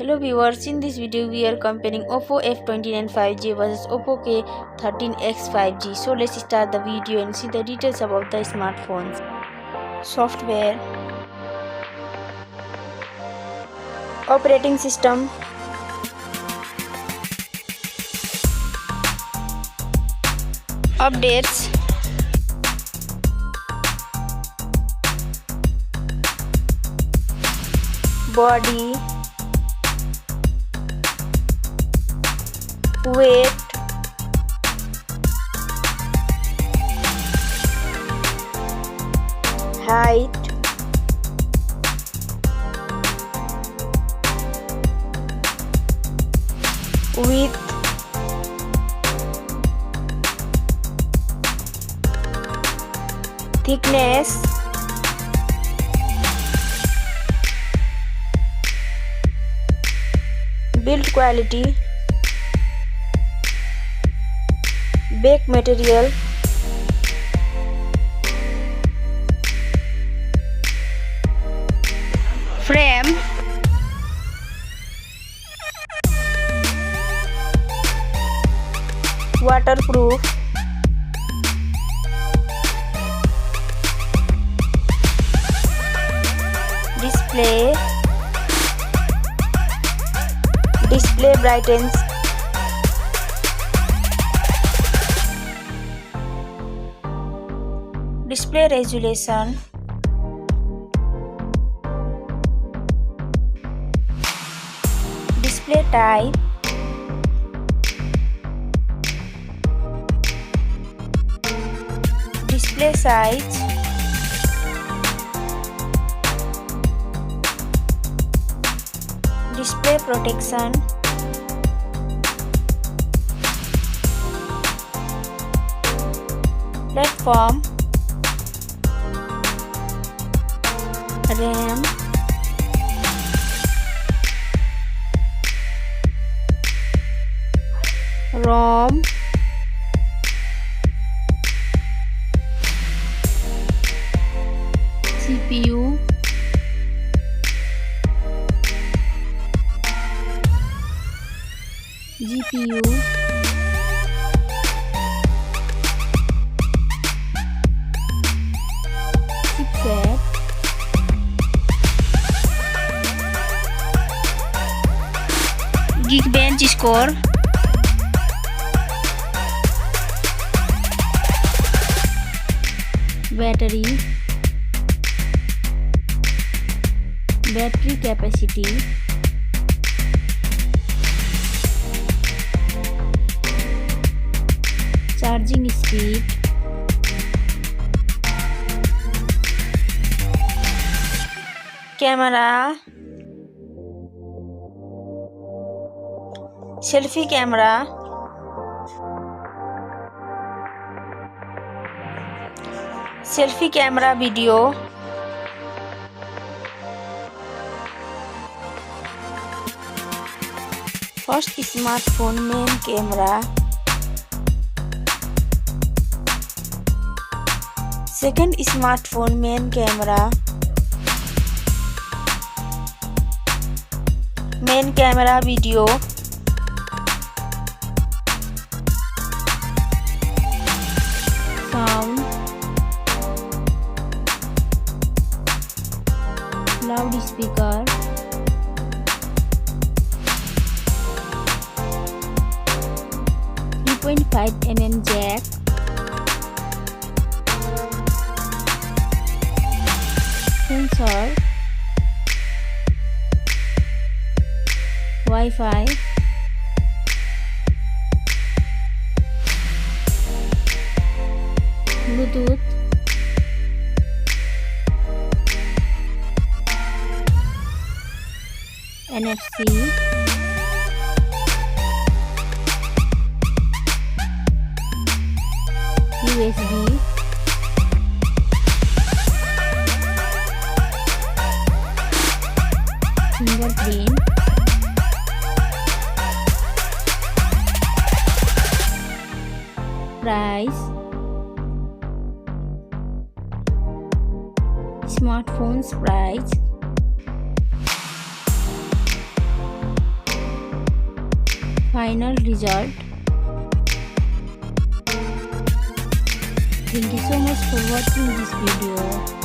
Hello viewers, in this video we are comparing Oppo F29 5G versus Oppo K13X 5G. So let's start the video and see the details about the smartphones. Software, operating system, updates, body, weight, height, width, thickness, build quality, back material, frame, waterproof, display brightens, display resolution, display type, display size, display protection, platform, RAM, ROM, CPU, GPU, chipset, Geekbench Score, battery capacity, charging speed, camera, selfie camera, video, first smartphone main camera, second smartphone main camera, video, sound, loudspeaker, .5mm jack, sensor, Wi-Fi, Bluetooth, NFC, USB, fingerprint, price, smartphones price, final result. Thank you so much for watching this video.